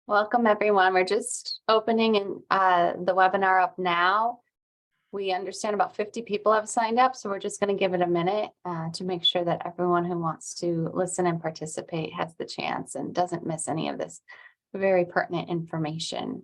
Welcome, everyone. We're just opening the webinar up now. We understand about 50 people have signed up, so we're just going to give it a minute to make sure that everyone who wants to listen and participate has the chance and doesn't miss any of this very pertinent information.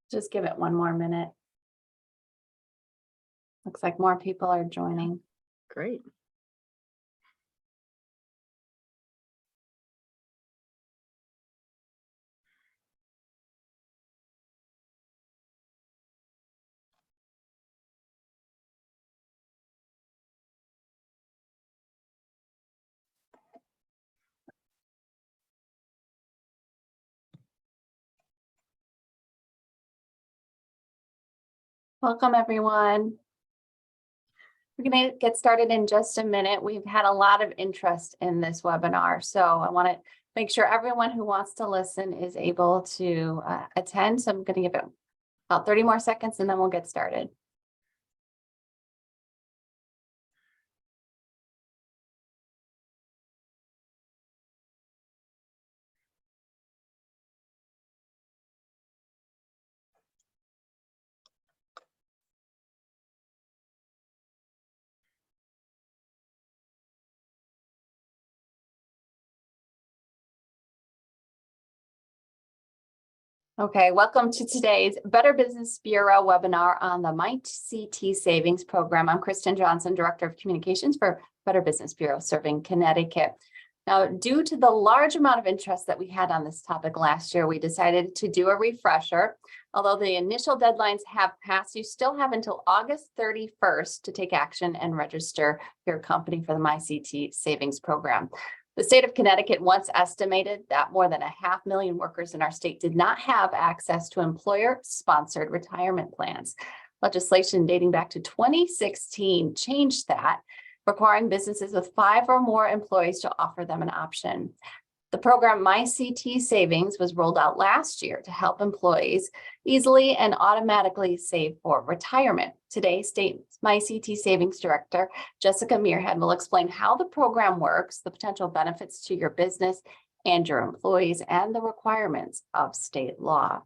Just give it one more minute. Looks like more people are joining. Great. Welcome, everyone. We're going to get started in just a minute. We've had a lot of interest in this webinar, so I want to make sure everyone who wants to listen is able to attend. So I'm going to give it about 30 more seconds and then we'll get started. Okay, welcome to today's Better Business Bureau webinar on the MyCTSavings program. I'm Kristen Johnson, Director of Communications for Better Business Bureau serving Connecticut. Now, due to the large amount of interest that we had on this topic last year, we decided to do a refresher. Although the initial deadlines have passed, you still have until August 31st to take action and register your company for the MyCTSavings program. The state of Connecticut once estimated that more than 500,000 workers in our state did not have access to employer-sponsored retirement plans. Legislation dating back to 2016 changed that, requiring businesses with 5 or more employees to offer them an option. The program MyCTSavings was rolled out last year to help employees easily and automatically save for retirement. Today, State MyCTSavings Director Jessica Muirhead will explain how the program works, the potential benefits to your business and your employees, and the requirements of state law.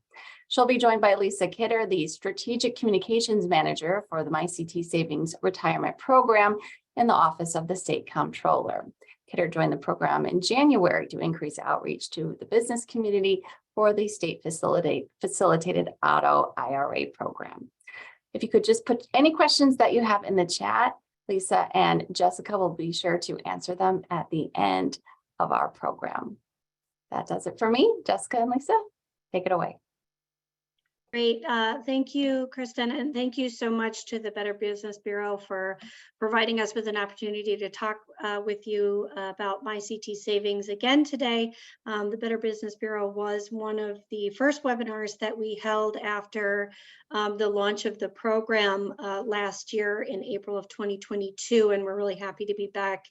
She'll be joined by Lisa Kidder, the Strategic Communications Manager for the MyCTSavings Retirement Program in the Office of the State Comptroller. Kidder joined the program in January to increase outreach to the business community for the state facilitated auto IRA program. If you could just put any questions that you have in the chat, Lisa and Jessica will be sure to answer them at the end of our program. That does it for me. Jessica and Lisa, take it away. Great. Thank you, Kristen, and thank you so much to the Better Business Bureau for providing us with an opportunity to talk with you about MyCTSavings again today. The Better Business Bureau was one of the first webinars that we held after the launch of the program last year in April of 2022, and we're really happy to be back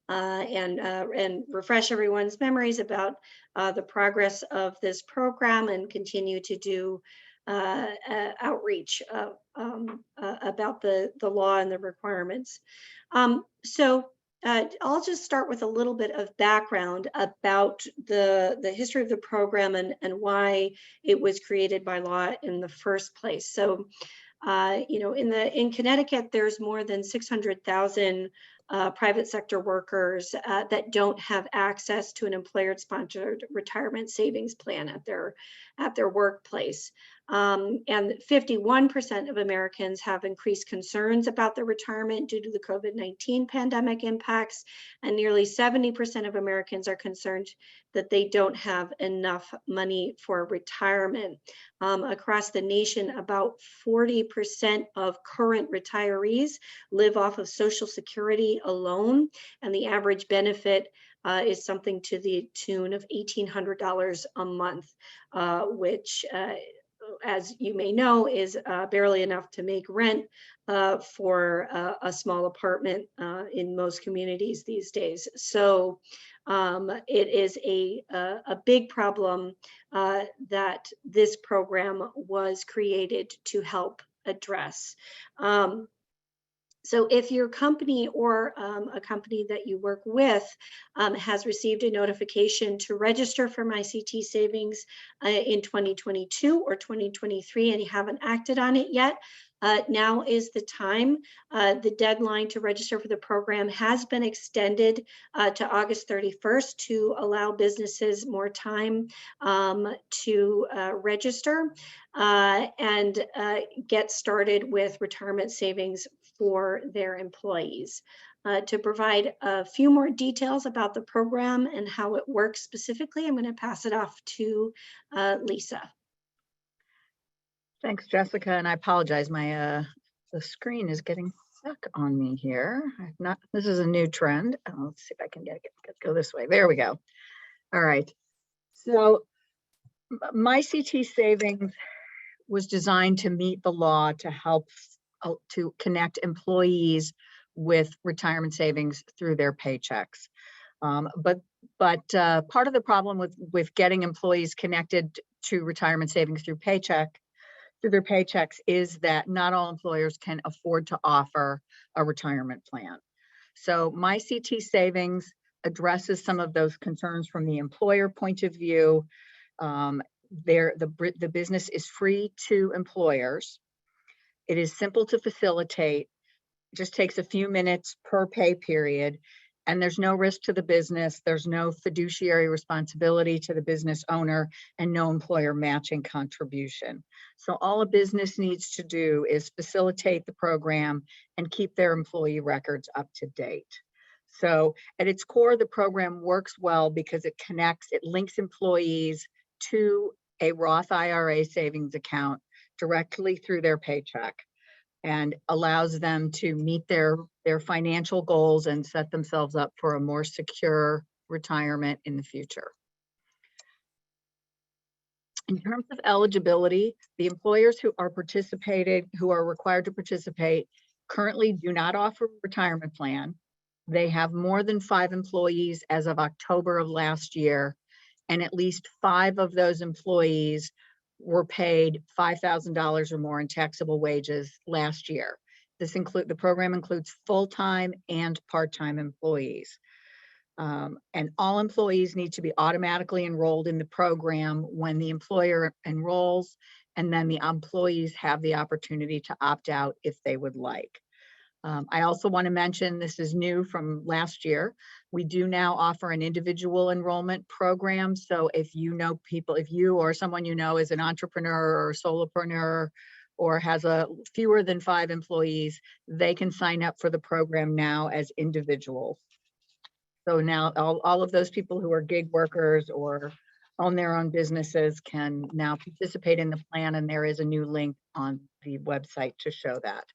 and refresh everyone's memories about the progress of this program and continue to do outreach about the law and the requirements. So I'll just start with a little bit of background about the history of the program and why it was created by law in the first place. So, you know, in Connecticut, there's more than 600,000 private sector workers that don't have access to an employer-sponsored retirement savings plan at their workplace. And 51% of Americans have increased concerns about their retirement due to the COVID-19 pandemic impacts, and nearly 70% of Americans are concerned that they don't have enough money for retirement. Across the nation, about 40% of current retirees live off of Social Security alone, and the average benefit is something to the tune of $1,800 a month, which as you may know, is barely enough to make rent for a small apartment in most communities these days. So it is a big problem that this program was created to help address. So if your company or a company that you work with has received a notification to register for MyCTSavings in 2022 or 2023 and you haven't acted on it yet, now is the time. The deadline to register for the program has been extended to August 31st to allow businesses more time to register and get started with retirement savings for their employees. To provide a few more details about the program and how it works specifically, I'm going to pass it off to Lisa. Thanks, Jessica, and I apologize. My the screen is getting stuck on me here. This is a new trend. Let's see if I can go this way. There we go. All right. So MyCTSavings was designed to meet the law to help to connect employees with retirement savings through their paychecks. But part of the problem with getting employees connected to retirement savings through their paychecks is that not all employers can afford to offer a retirement plan. So MyCTSavings addresses some of those concerns from the employer point of view. The business is free to employers. It is simple to facilitate, just takes a few minutes per pay period, and there's no risk to the business. There's no fiduciary responsibility to the business owner and no employer matching contribution. So all a business needs to do is facilitate the program and keep their employee records up to date. So at its core, the program works well because it links employees to a Roth IRA savings account directly through their paycheck and allows them to meet their financial goals and set themselves up for a more secure retirement in the future. In terms of eligibility, the employers who are required to participate currently do not offer a retirement plan. They have more than 5 employees as of October of last year, and at least 5 of those employees were paid $5,000 or more in taxable wages last year. The program includes full-time and part-time employees. And all employees need to be automatically enrolled in the program when the employer enrolls, and then the employees have the opportunity to opt out if they would like. I also want to mention, this is new from last year. We do now offer an individual enrollment program. So if you or someone you know is an entrepreneur or solopreneur or has fewer than 5 employees, they can sign up for the program now as individuals. So now all of those people who are gig workers or own their own businesses can now participate in the plan, and there is a new link on the website to show that.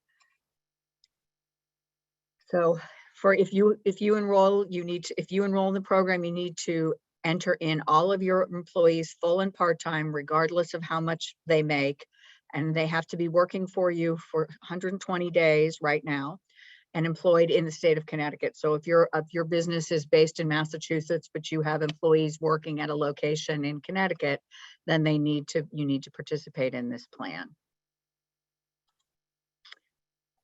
So if you enroll in the program, you need to enter in all of your employees, full and part-time, regardless of how much they make, and they have to be working for you for 120 days right now and employed in the state of Connecticut. So if your business is based in Massachusetts, but you have employees working at a location in Connecticut, then you need to participate in this plan.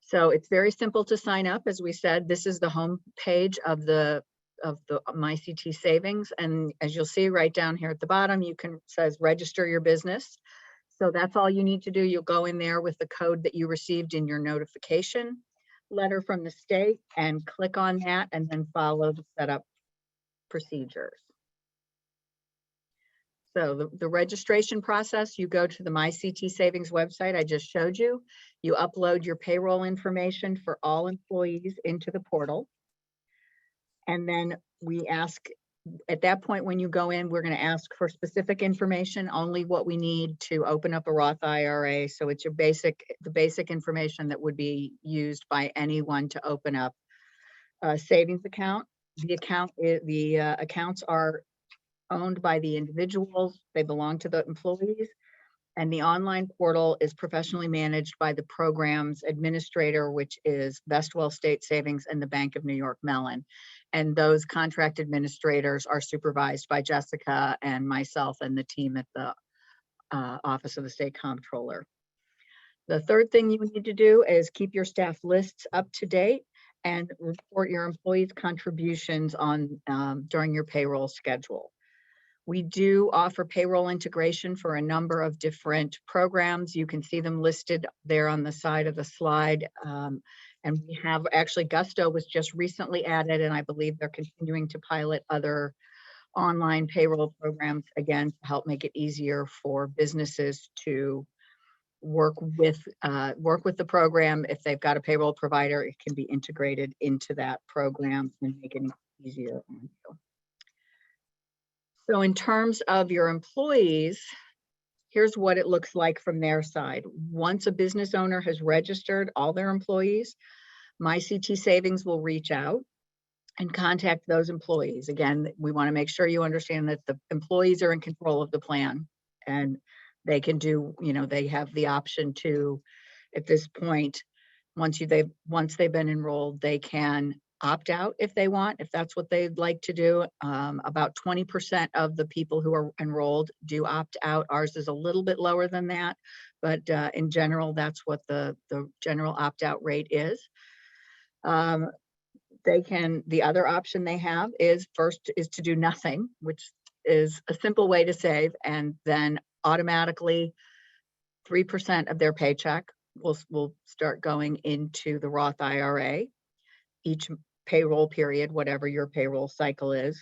So it's very simple to sign up. As we said, this is the home page of the MyCTSavings. And as you'll see right down here at the bottom, says register your business. So that's all you need to do. You'll go in there with the code that you received in your notification letter from the state and click on that and then follow the setup procedures. So the registration process, you go to the MyCTSavings website I just showed you. You upload your payroll information for all employees into the portal. And then we ask, at that point, when you go in, we're going to ask for specific information, only what we need to open up a Roth IRA. So it's your the basic information that would be used by anyone to open up a savings account. The accounts are owned by the individuals. They belong to the employees. And the online portal is professionally managed by the program's administrator, which is Vestwell State Savings and the Bank of New York Mellon. And those contract administrators are supervised by Jessica and myself and the team at the Office of the State Comptroller. The third thing you need to do is keep your staff lists up to date and report your employees' contributions on during your payroll schedule. We do offer payroll integration for a number of different programs. You can see them listed there on the side of the slide. And we have actually, Gusto was just recently added, and I believe they're continuing to pilot other online payroll programs, again, to help make it easier for businesses to work with the program. If they've got a payroll provider, it can be integrated into that program and make it easier on you. So in terms of your employees, here's what it looks like from their side. Once a business owner has registered all their employees, MyCTSavings will reach out and contact those employees. Again, we want to make sure you understand that the employees are in control of the plan, and they can do, they have the option to, at this point, once they've been enrolled, they can opt out if they want, if that's what they'd like to do. About 20% of the people who are enrolled do opt out. Ours is a little bit lower than that, but in general, that's what the general opt-out rate is. The other option they have is to do nothing, which is a simple way to save, and then automatically 3% of their paycheck will start going into the Roth IRA each payroll period, whatever your payroll cycle is.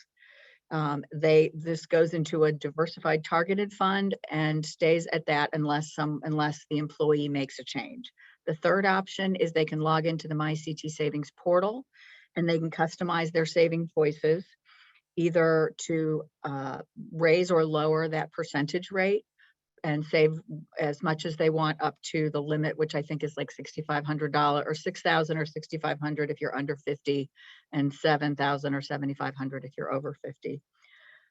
This goes into a diversified targeted fund and stays at that unless the employee makes a change. The third option is they can log into the MyCTSavings portal and they can customize their saving choices, either to raise or lower that percentage rate and save as much as they want up to the limit, which I think is like $6,500 or $6,000 or $6,500 if you're under 50, and $7,000 or $7,500 if you're over 50.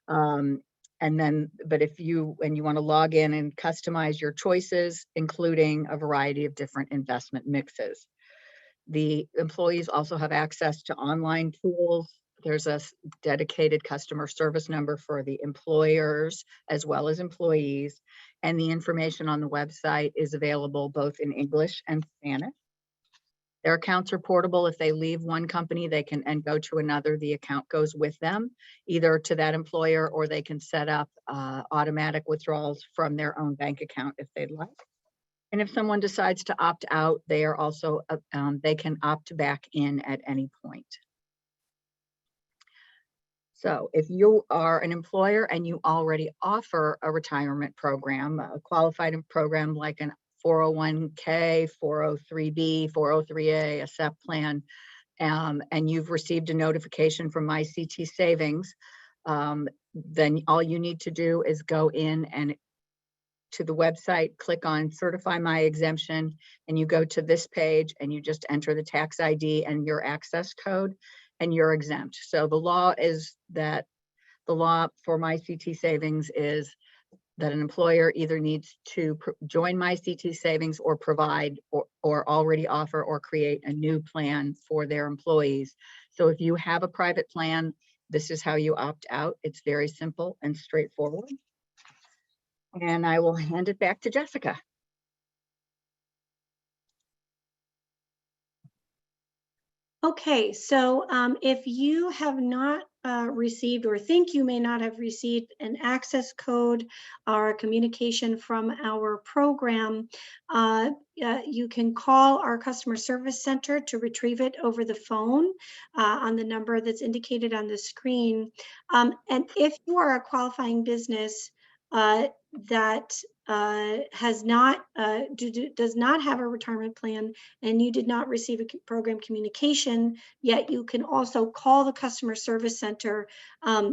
But if you want to log in and customize your choices, including a variety of different investment mixes. The employees also have access to online tools. There's a dedicated customer service number for the employers as well as employees. And the information on the website is available both in English and Spanish. Their accounts are portable. If they leave one company, they can and go to another. The account goes with them, either to that employer, or they can set up automatic withdrawals from their own bank account if they'd like. And if someone decides to opt out, they are also they can opt back in at any point. So if you are an employer and you already offer a retirement program, a qualified program like an 401k, 403b, 403a, a SEP plan, and you've received a notification from MyCTSavings, then all you need to do is go in and to the website, click on Certify My Exemption, and you go to this page and you just enter the tax ID and your access code, and you're exempt. So the law for MyCTSavings is that an employer either needs to join MyCTSavings or provide or already offer or create a new plan for their employees. So if you have a private plan, this is how you opt out. It's very simple and straightforward. And I will hand it back to Jessica. Okay, so if you have not received or think you may not have received an access code or a communication from our program, you can call our customer service center to retrieve it over the phone on the number that's indicated on the screen. And if you are a qualifying business, that has not does not have a retirement plan, and you did not receive a program communication, yet you can also call the customer service center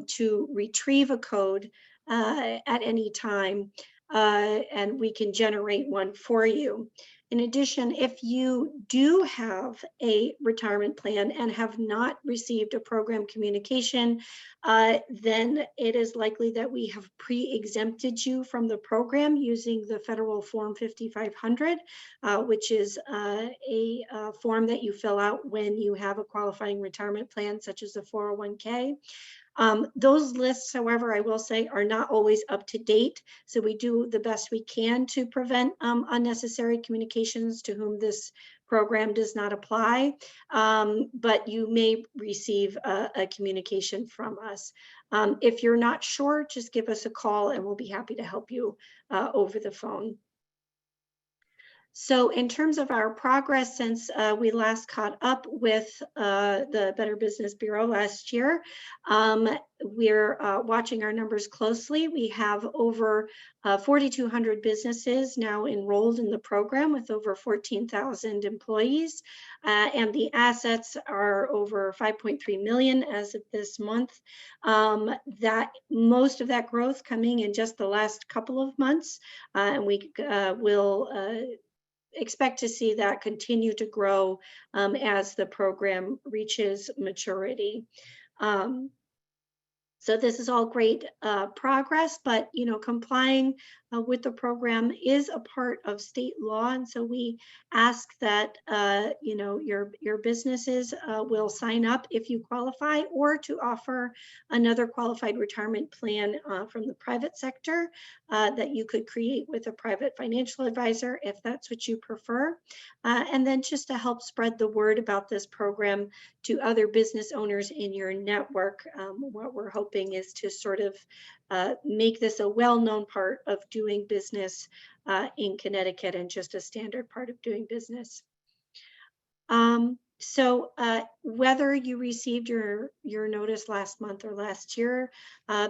to retrieve a code at any time, and we can generate one for you. In addition, if you do have a retirement plan and have not received a program communication, then it is likely that we have pre-exempted you from the program using the federal form 5500, which is a form that you fill out when you have a qualifying retirement plan, such as a 401k. Those lists, however, I will say, are not always up to date. So we do the best we can to prevent unnecessary communications to whom this program does not apply. But you may receive a communication from us. If you're not sure, just give us a call and we'll be happy to help you over the phone. So in terms of our progress since we last caught up with the Better Business Bureau last year, we're watching our numbers closely. We have over 4,200 businesses now enrolled in the program with over 14,000 employees, and the assets are over 5.3 million as of this month. That most of that growth coming in just the last couple of months, and we will expect to see that continue to grow as the program reaches maturity. So this is all great progress, but complying with the program is a part of state law, and so we ask that your businesses will sign up if you qualify, or to offer another qualified retirement plan from the private sector that you could create with a private financial advisor if that's what you prefer, and then just to help spread the word about this program to other business owners in your network. What we're hoping is to sort of make this a well-known part of doing business in Connecticut, and just a standard part of doing business. So whether you received your notice last month or last year,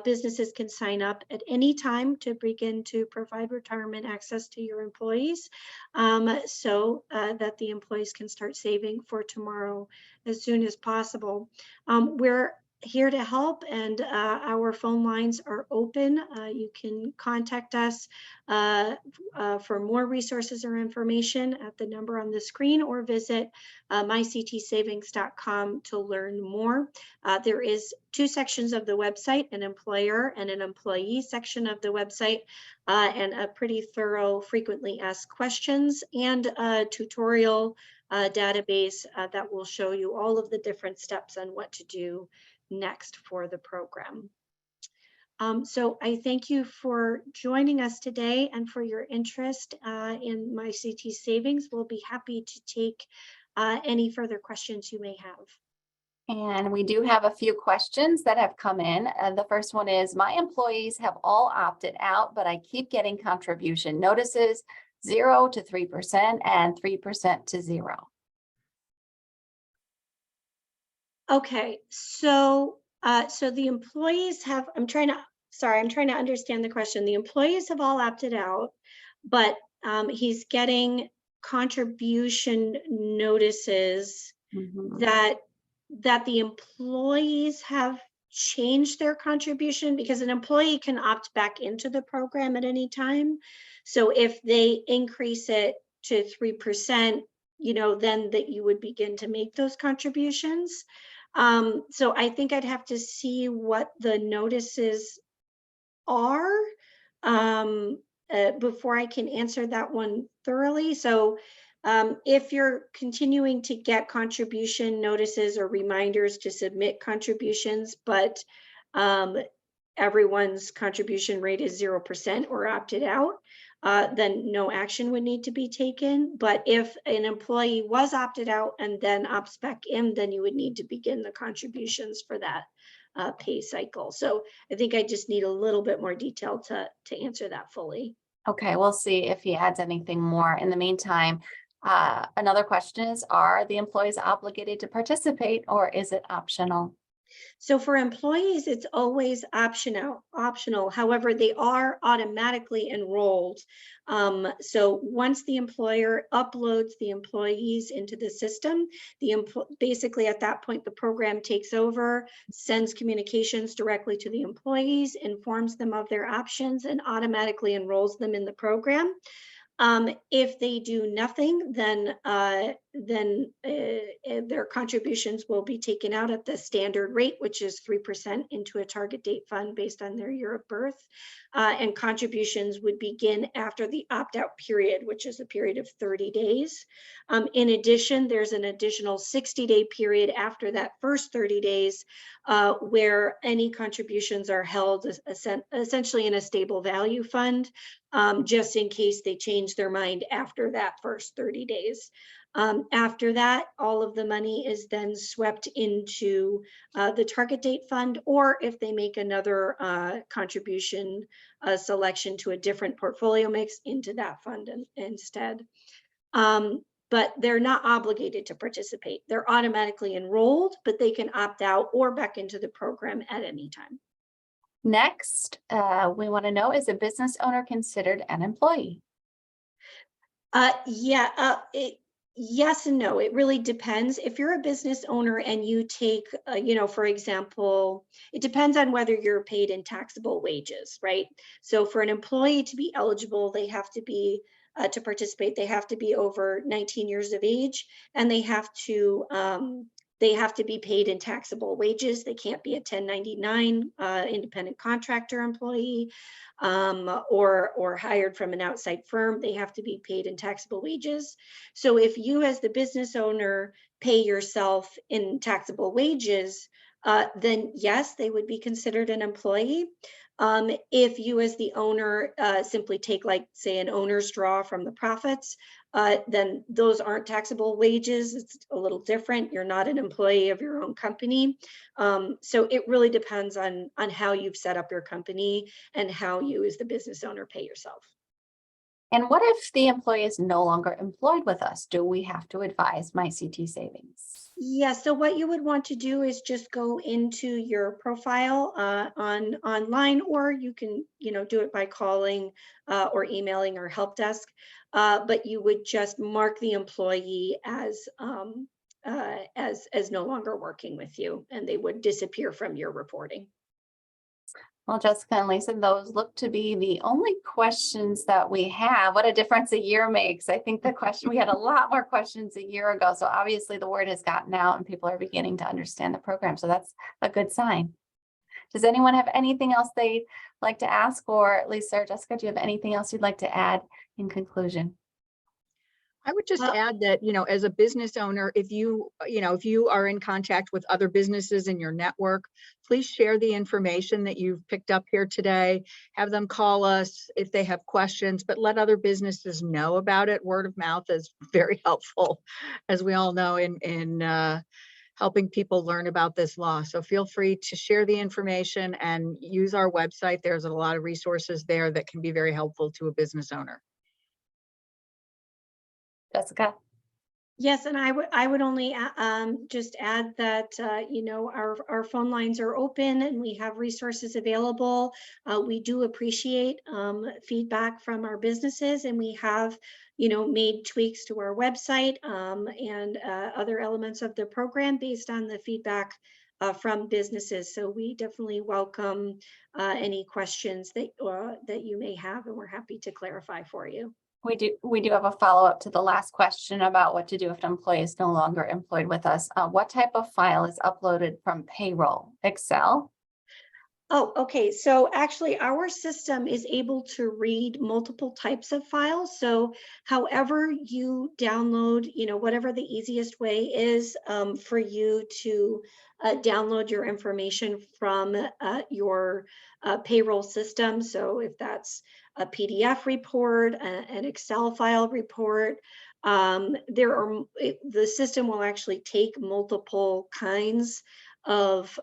businesses can sign up at any time to begin to provide retirement access to your employees, so that the employees can start saving for tomorrow as soon as possible. We're here to help, and our phone lines are open. You can contact us for more resources or information at the number on the screen, or visit MyCTSavings.com to learn more. There is two sections of the website, an employer and an employee section of the website, and a pretty thorough frequently asked questions and a tutorial database that will show you all of the different steps on what to do next for the program. So I thank you for joining us today and for your interest in MyCTSavings. We'll be happy to take any further questions you may have. And we do have a few questions that have come in. The first one is, my employees have all opted out, but I keep getting contribution notices 0 to 3% and 3% to 0. Okay, so the employees have, I'm trying to understand the question. The employees have all opted out, but he's getting contribution notices that the employees have changed their contribution, because an employee can opt back into the program at any time. So if they increase it to 3%, then that you would begin to make those contributions. So I think I'd have to see what the notices are before I can answer that one thoroughly. So if you're continuing to get contribution notices or reminders to submit contributions, but everyone's contribution rate is 0% or opted out, then no action would need to be taken. But if an employee was opted out and then opts back in, then you would need to begin the contributions for that pay cycle. So I think I just need a little bit more detail to answer that fully. Okay, we'll see if he adds anything more. In the meantime, another question is, are the employees obligated to participate, or is it optional? So for employees, it's always optional. However, they are automatically enrolled. So once the employer uploads the employees into the system, basically at that point, the program takes over, sends communications directly to the employees, informs them of their options, and automatically enrolls them in the program. If they do nothing, then their contributions will be taken out at the standard rate, which is 3% into a target date fund based on their year of birth. And contributions would begin after the opt-out period, which is a period of 30 days. In addition, there's an additional 60-day period after that first 30 days where any contributions are held essentially in a stable value fund, just in case they change their mind after that first 30 days. After that, all of the money is then swept into the target date fund, or if they make another contribution selection to a different portfolio mix, into that fund instead. But they're not obligated to participate. They're automatically enrolled, but they can opt out or back into the program at any time. Next, we want to know, is a business owner considered an employee? Yes and no. It really depends. If you're a business owner and you take, for example, it depends on whether you're paid in taxable wages, right? So for an employee to be eligible, they have to be, to participate, they have to be over 19 years of age, and they have to be paid in taxable wages. They can't be a 1099 independent contractor employee or hired from an outside firm. They have to be paid in taxable wages. So if you as the business owner pay yourself in taxable wages, then yes, they would be considered an employee. If you as the owner simply take, like, say, an owner's draw from the profits, then those aren't taxable wages. It's a little different. You're not an employee of your own company. So it really depends on how you've set up your company and how you as the business owner pay yourself. And what if the employee is no longer employed with us? Do we have to advise MyCTSavings? Yeah, so what you would want to do is just go into your profile online, or you can, do it by calling or emailing our help desk. But you would just mark the employee as no longer working with you, and they would disappear from your reporting. Well, Jessica and Lisa, those look to be the only questions that we have. What a difference a year makes. I think we had a lot more questions a year ago. So obviously the word has gotten out and people are beginning to understand the program. So that's a good sign. Does anyone have anything else they'd like to ask? Or Lisa or Jessica, do you have anything else you'd like to add in conclusion? I would just add that, as a business owner, if you are in contact with other businesses in your network, please share the information that you've picked up here today. Have them call us if they have questions, but let other businesses know about it. Word of mouth is very helpful, as we all know, in helping people learn about this law. So feel free to share the information and use our website. There's a lot of resources there that can be very helpful to a business owner. Jessica? Yes, and I would only just add that our phone lines are open and we have resources available. We do appreciate feedback from our businesses, and we have made tweaks to our website and other elements of the program based on the feedback from businesses. So we definitely welcome any questions that you may have, and we're happy to clarify for you. We do have a follow-up to the last question about what to do if an employee is no longer employed with us. What type of file is uploaded from payroll? Excel? Oh, okay. So actually our system is able to read multiple types of files. So however you download, whatever the easiest way is for you to download your information from your payroll system. So if that's a PDF report, an Excel file report, the system will actually take multiple kinds of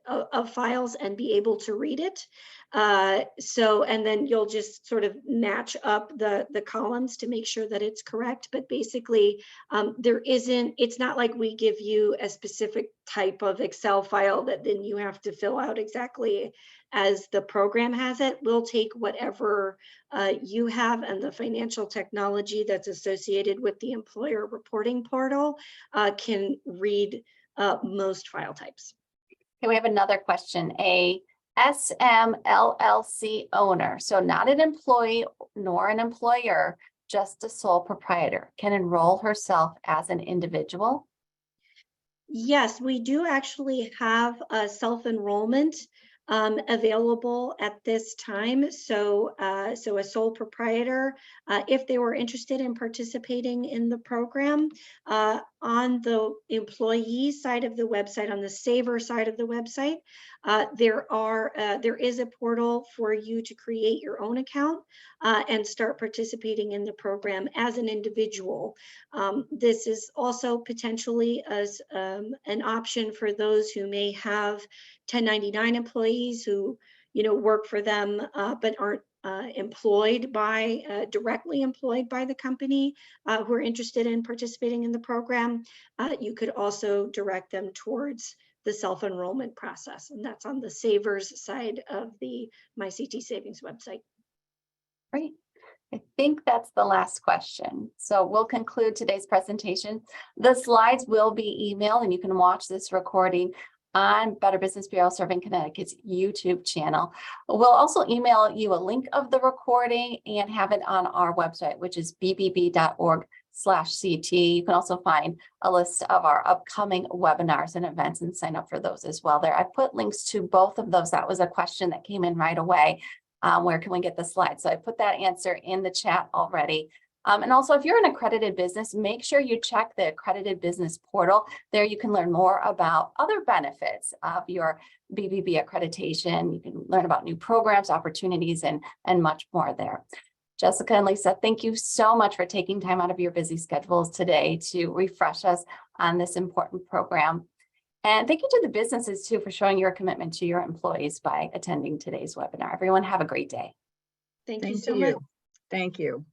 of files and be able to read it. And then you'll just sort of match up the columns to make sure that it's correct. But basically, it's not like we give you a specific type of Excel file that then you have to fill out exactly as the program has it. We'll take whatever you have, and the financial technology that's associated with the employer reporting portal can read most file types. Okay, we have another question. A SMLLC owner, so not an employee nor an employer, just a sole proprietor, can enroll herself as an individual? Yes, we do actually have a self-enrollment available at this time. So a sole proprietor, if they were interested in participating in the program, on the employee side of the website, on the saver side of the website, there is a portal for you to create your own account and start participating in the program as an individual. This is also potentially as an option for those who may have 1099 employees who, work for them but aren't directly employed by the company, who are interested in participating in the program. You could also direct them towards the self-enrollment process, and that's on the savers side of the MyCTSavings website. Great. I think that's the last question. So we'll conclude today's presentation. The slides will be emailed, and you can watch this recording on Better Business Bureau Serving Connecticut's YouTube channel. We'll also email you a link of the recording and have it on our website, which is bbb.org/CT. You can also find a list of our upcoming webinars and events and sign up for those as well there. I put links to both of those. That was a question that came in right away. Where can we get the slides? So I put that answer in the chat already. And also, if you're an accredited business, make sure you check the accredited business portal. There you can learn more about other benefits of your BBB accreditation. You can learn about new programs, opportunities, and much more there. Jessica and Lisa, thank you so much for taking time out of your busy schedules today to refresh us on this important program. And thank you to the businesses too for showing your commitment to your employees by attending today's webinar. Everyone have a great day. Thank you so much. Thank you.